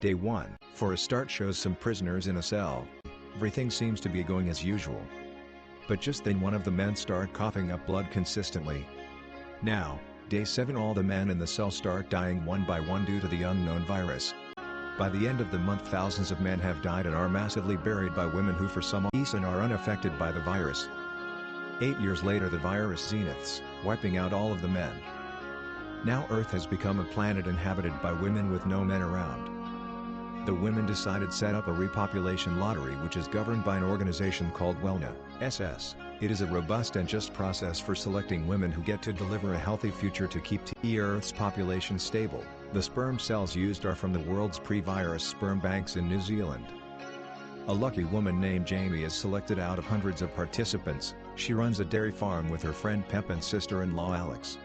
Day 1, for a start, shows some prisoners in a cell. Everything seems to be going as usual. But just then one of the men start coughing up blood consistently. Now, Day 7, all the men in the cell start dying one by one due to the unknown virus. By the end of the month, thousands of men have died and are massively buried by women who for some reason are unaffected by the virus. 8 years later, the virus zeniths, wiping out all of the men. Now Earth has become a planet inhabited by women with no men around. The women decided to set up a repopulation lottery, which is governed by an organization called Wellna, SS. It is a robust and just process for selecting women who get to deliver a healthy future to keep the Earth's population stable. The sperm cells used are from the world's pre-virus sperm banks in New Zealand. A lucky woman named Jamie is selected out of hundreds of participants. She runs a dairy farm with her friend Pep and sister-in-law Alex.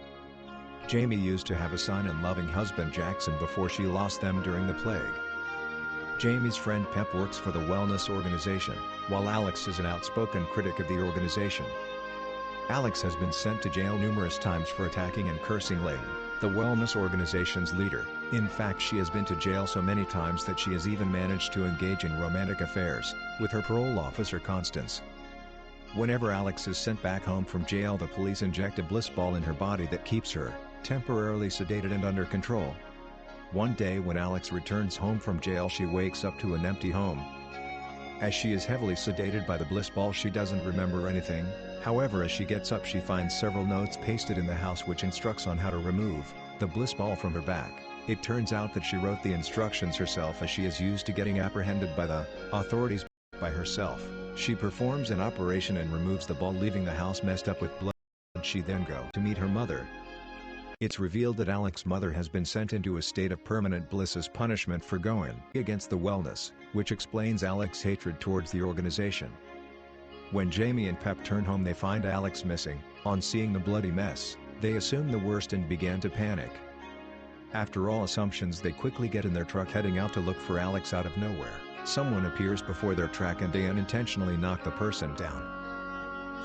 Jamie used to have a son and loving husband Jackson before she lost them during the plague. Jamie's friend Pep works for the wellness organization, while Alex is an outspoken critic of the organization. Alex has been sent to jail numerous times for attacking and cursing Lane, the wellness organization's leader. In fact, she has been to jail so many times that she has even managed to engage in romantic affairs with her parole officer Constance. Whenever Alex is sent back home from jail, the police inject a bliss ball in her body that keeps her temporarily sedated and under control. One day when Alex returns home from jail, she wakes up to an empty home. As she is heavily sedated by the bliss ball, she doesn't remember anything. However, as she gets up, she finds several notes pasted in the house which instructs on how to remove the bliss ball from her back. It turns out that she wrote the instructions herself, as she is used to getting apprehended by the authorities by herself. She performs an operation and removes the ball, leaving the house messed up with blood. She then goes to meet her mother. It's revealed that Alex's mother has been sent into a state of permanent bliss as punishment for going against the wellness, which explains Alex's hatred towards the organization. When Jamie and Pep turn home, they find Alex missing. On seeing the bloody mess, they assume the worst and began to panic. After all assumptions, they quickly get in their truck heading out to look for Alex. Out of nowhere, someone appears before their truck and they unintentionally knock the person down.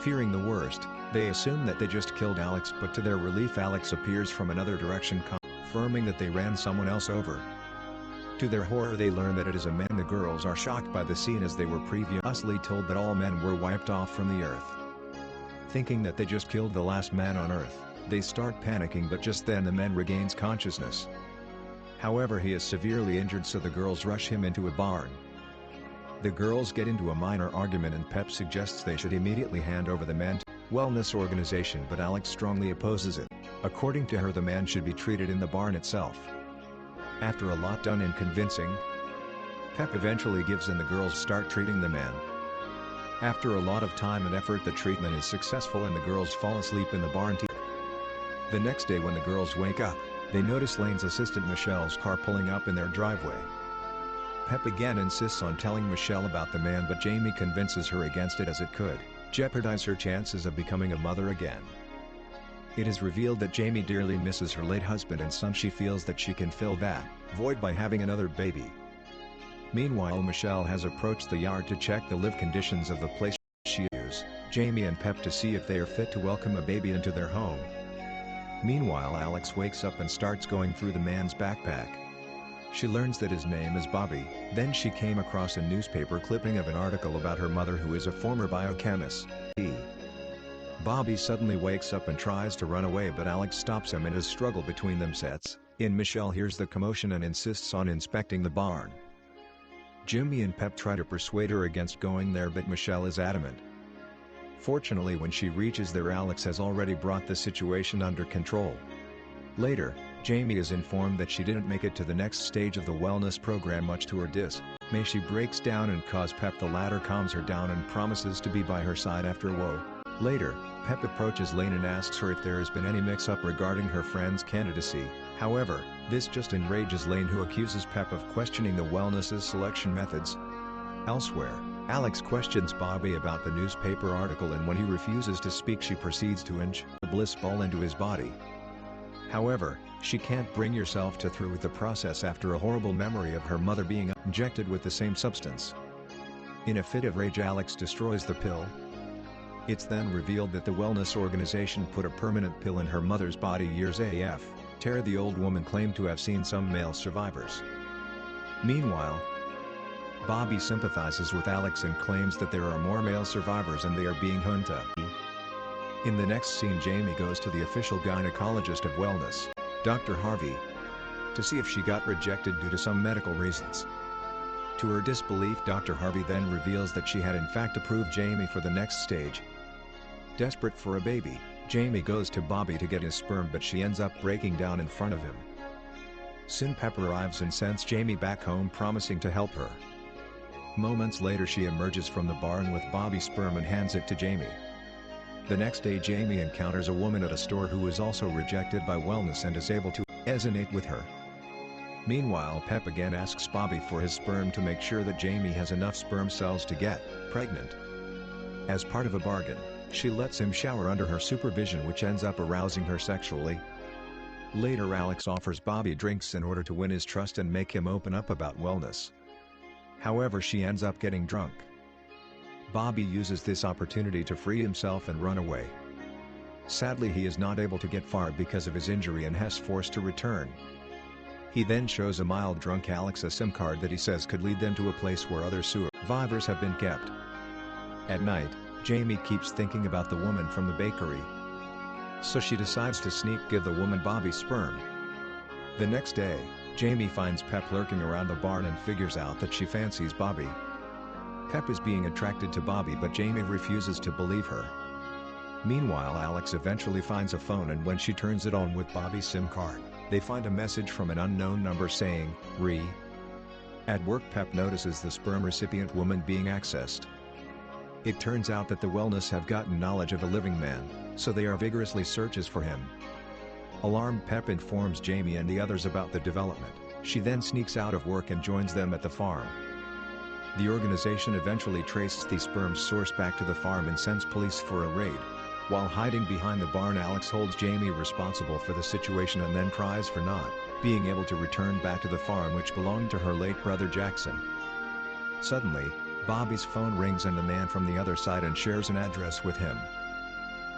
Fearing the worst, they assume that they just killed Alex, but to their relief, Alex appears from another direction, confirming that they ran someone else over. To their horror, they learn that it is a man. The girls are shocked by the scene, as they were previously told that all men were wiped off from the earth. Thinking that they just killed the last man on earth, they start panicking, but just then the man regains consciousness. However, he is severely injured, so the girls rush him into a barn. The girls get into a minor argument and Pep suggests they should immediately hand over the man to the wellness organization, but Alex strongly opposes it. According to her, the man should be treated in the barn itself. After a lot done in convincing, Pep eventually gives in. The girls start treating the man. After a lot of time and effort, the treatment is successful and the girls fall asleep in the barn. The next day when the girls wake up, they notice Lane's assistant Michelle's car pulling up in their driveway. Pep again insists on telling Michelle about the man, but Jamie convinces her against it, as it could jeopardize her chances of becoming a mother again. It is revealed that Jamie dearly misses her late husband and son. She feels that she can fill that void by having another baby. Meanwhile, Michelle has approached the yard to check the live conditions of the place. She uses Jamie and Pep to see if they are fit to welcome a baby into their home. Meanwhile, Alex wakes up and starts going through the man's backpack. She learns that his name is Bobby. Then she came across a newspaper clipping of an article about her mother, who is a former biochemist. Bobby suddenly wakes up and tries to run away, but Alex stops him and a struggle between them sets in. Michelle hears the commotion and insists on inspecting the barn. Jimmy and Pep try to persuade her against going there, but Michelle is adamant. Fortunately, when she reaches there, Alex has already brought the situation under control. Later, Jamie is informed that she didn't make it to the next stage of the wellness program, much to her dismay. She breaks down and calls Pep. The latter calms her down and promises to be by her side after woe. Later, Pep approaches Lane and asks her if there has been any mix-up regarding her friend's candidacy. However, this just enrages Lane, who accuses Pep of questioning the wellness's selection methods. Elsewhere, Alex questions Bobby about the newspaper article, and when he refuses to speak, she proceeds to inject the bliss ball into his body. However, she can't bring herself to through with the process after a horrible memory of her mother being injected with the same substance. In a fit of rage, Alex destroys the pill. It's then revealed that the wellness organization put a permanent pill in her mother's body years after the old woman claimed to have seen some male survivors. Meanwhile, Bobby sympathizes with Alex and claims that there are more male survivors and they are being hunted. In the next scene, Jamie goes to the official gynecologist of wellness, Dr. Harvey, to see if she got rejected due to some medical reasons. To her disbelief, Dr. Harvey then reveals that she had in fact approved Jamie for the next stage. Desperate for a baby, Jamie goes to Bobby to get his sperm, but she ends up breaking down in front of him. Soon Pep arrives and sends Jamie back home, promising to help her. Moments later, she emerges from the barn with Bobby's sperm and hands it to Jamie. The next day, Jamie encounters a woman at a store who is also rejected by wellness and is able to resonate with her. Meanwhile, Pep again asks Bobby for his sperm to make sure that Jamie has enough sperm cells to get pregnant. As part of a bargain, she lets him shower under her supervision, which ends up arousing her sexually. Later, Alex offers Bobby drinks in order to win his trust and make him open up about wellness. However, she ends up getting drunk. Bobby uses this opportunity to free himself and run away. Sadly, he is not able to get far because of his injury and has forced to return. He then shows a mild drunk Alex a SIM card that he says could lead them to a place where other survivors have been kept. At night, Jamie keeps thinking about the woman from the bakery, so she decides to give the woman Bobby's sperm. The next day, Jamie finds Pep lurking around the barn and figures out that she fancies Bobby. Pep is being attracted to Bobby, but Jamie refuses to believe her. Meanwhile, Alex eventually finds a phone, and when she turns it on with Bobby's SIM card, they find a message from an unknown number saying, "Re." At work, Pep notices the sperm recipient woman being accessed. It turns out that the wellness have gotten knowledge of a living man, so they are vigorously searches for him. Alarmed, Pep informs Jamie and the others about the development. She then sneaks out of work and joins them at the farm. The organization eventually traces the sperm's source back to the farm and sends police for a raid. While hiding behind the barn, Alex holds Jamie responsible for the situation and then cries for not being able to return back to the farm, which belonged to her late brother Jackson. Suddenly, Bobby's phone rings and a man from the other side and shares an address with him.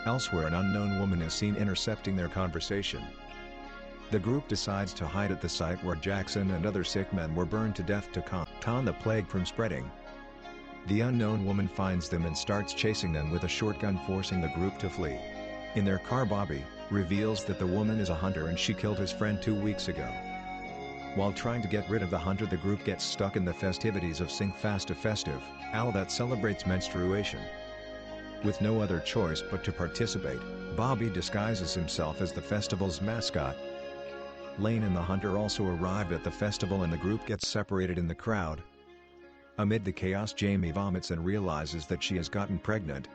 Elsewhere, an unknown woman is seen intercepting their conversation. The group decides to hide at the site where Jackson and other sick men were burned to death to contain the plague from spreading. The unknown woman finds them and starts chasing them with a shotgun, forcing the group to flee. In their car, Bobby reveals that the woman is a hunter and she killed his friend 2 weeks ago. While trying to get rid of the hunter, the group gets stuck in the festivities of Sing Fasta Festive, Al that celebrates menstruation. With no other choice but to participate, Bobby disguises himself as the festival's mascot. Lane and the hunter also arrive at the festival and the group gets separated in the crowd. Amid the chaos, Jamie vomits and realizes that she has gotten pregnant.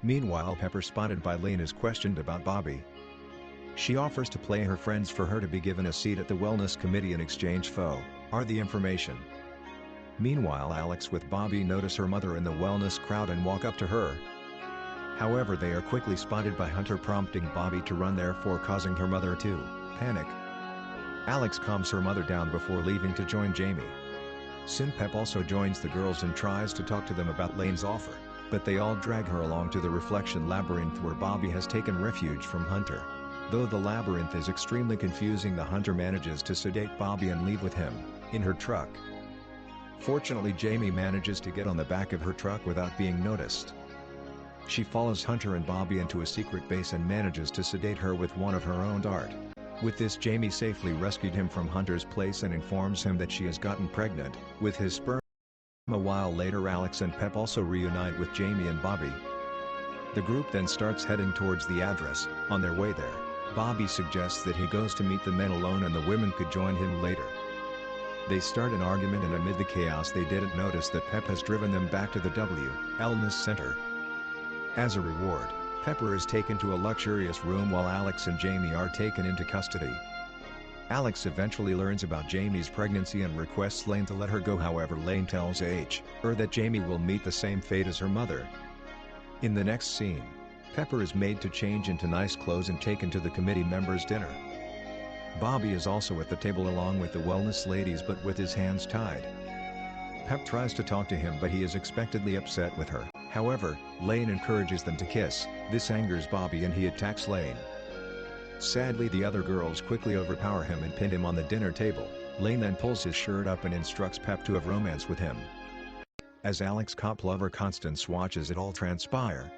Meanwhile, Pepper, spotted by Lane, is questioned about Bobby. She offers to play her friends for her to be given a seat at the wellness committee in exchange for the information. Meanwhile, Alex with Bobby notice her mother in the wellness crowd and walk up to her. However, they are quickly spotted by Hunter, prompting Bobby to run, therefore causing her mother to panic. Alex calms her mother down before leaving to join Jamie. Soon Pep also joins the girls and tries to talk to them about Lane's offer, but they all drag her along to the reflection labyrinth where Bobby has taken refuge from Hunter. Though the labyrinth is extremely confusing, the hunter manages to sedate Bobby and leave with him in her truck. Fortunately, Jamie manages to get on the back of her truck without being noticed. She follows Hunter and Bobby into a secret base and manages to sedate her with one of her own dart. With this, Jamie safely rescued him from Hunter's place and informs him that she has gotten pregnant with his sperm. A while later, Alex and Pep also reunite with Jamie and Bobby. The group then starts heading towards the address. On their way there, Bobby suggests that he goes to meet the men alone and the women could join him later. They start an argument, and amid the chaos they didn't notice that Pep has driven them back to the wellness center. As a reward, Pepper is taken to a luxurious room while Alex and Jamie are taken into custody. Alex eventually learns about Jamie's pregnancy and requests Lane to let her go. However, Lane tells her that Jamie will meet the same fate as her mother. In the next scene, Pepper is made to change into nice clothes and taken to the committee members' dinner. Bobby is also at the table along with the wellness ladies, but with his hands tied. Pep tries to talk to him, but he is expectedly upset with her. However, Lane encourages them to kiss. This angers Bobby and he attacks Lane. Sadly, the other girls quickly overpower him and pin him on the dinner table. Lane then pulls his shirt up and instructs Pep to have romance with him. As Alex cop lover Constance watches it all transpire.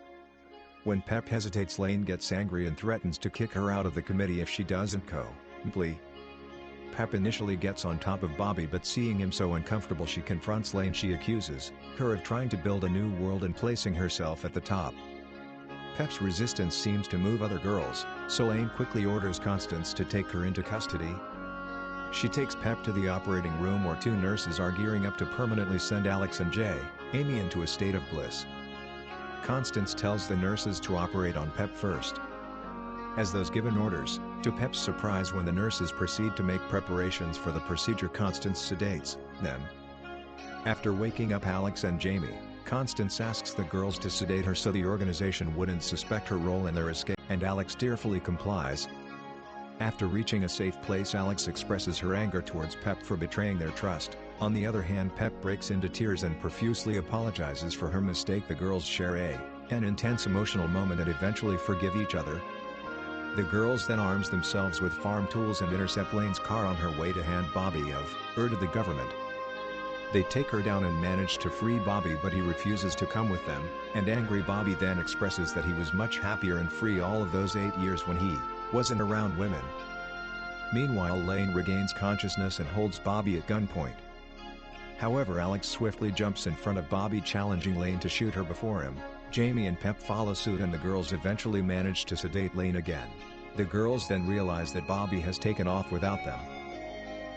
When Pep hesitates, Lane gets angry and threatens to kick her out of the committee if she doesn't comply. Pep initially gets on top of Bobby, but seeing him so uncomfortable, she confronts Lane. She accuses her of trying to build a new world and placing herself at the top. Pep's resistance seems to move other girls, so Lane quickly orders Constance to take her into custody. She takes Pep to the operating room where two nurses are gearing up to permanently send Alex and Amy into a state of bliss. Constance tells the nurses to operate on Pep first. As those given orders, to Pep's surprise, when the nurses proceed to make preparations for the procedure, Constance sedates them. After waking up Alex and Jamie, Constance asks the girls to sedate her so the organization wouldn't suspect her role in their escape, and Alex tearfully complies. After reaching a safe place, Alex expresses her anger towards Pep for betraying their trust. On the other hand, Pep breaks into tears and profusely apologizes for her mistake. The girls share an intense emotional moment and eventually forgive each other. The girls then arms themselves with farm tools and intercept Lane's car on her way to hand Bobby over to the government. They take her down and manage to free Bobby, but he refuses to come with them, and angry Bobby then expresses that he was much happier and free all of those 8 years when he wasn't around women. Meanwhile, Lane regains consciousness and holds Bobby at gunpoint. However, Alex swiftly jumps in front of Bobby, challenging Lane to shoot her before him. Jamie and Pep follow suit and the girls eventually manage to sedate Lane again. The girls then realize that Bobby has taken off without them.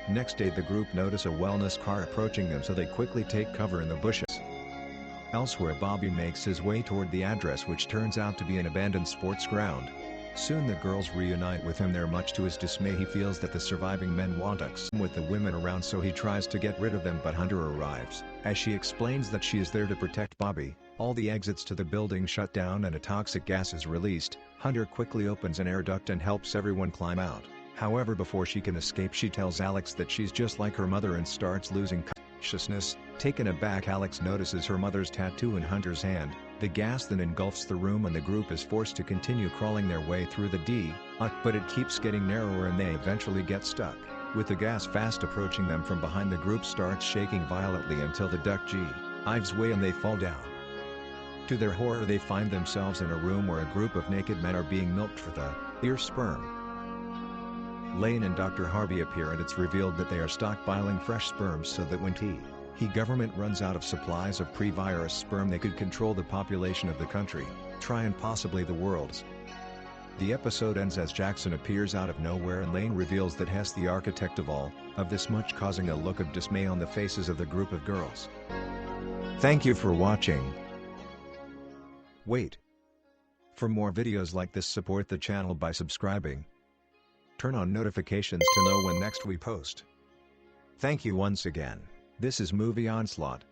Next day, the group notice a wellness car approaching them, so they quickly take cover in the bushes. Elsewhere, Bobby makes his way toward the address, which turns out to be an abandoned sports ground. Soon the girls reunite with him there. Much to his dismay, he feels that the surviving men want sex with the women around, so he tries to get rid of them, but Hunter arrives. As she explains that she is there to protect Bobby, all the exits to the building shut down and a toxic gas is released. Hunter quickly opens an air duct and helps everyone climb out. However, before she can escape, she tells Alex that she's just like her mother and starts losing consciousness. Taken aback, Alex notices her mother's tattoo in Hunter's hand. The gas then engulfs the room and the group is forced to continue crawling their way through the duct, but it keeps getting narrower and they eventually get stuck. With the gas fast approaching them from behind, the group starts shaking violently until the duct gives way and they fall down. To their horror, they find themselves in a room where a group of naked men are being milked for their sperm. Lane and Dr. Harvey appear and it's revealed that they are stockpiling fresh sperm so that when the government runs out of supplies of pre-virus sperm, they could control the population of the country, and possibly the world's. The episode ends as Jackson appears out of nowhere and Lane reveals that he's the architect of all of this, much causing a look of dismay on the faces of the group of girls. Thank you for watching. Wait. For more videos like this, support the channel by subscribing. Turn on notifications to know when next we post. Thank you once again. This is Movie Onslaught.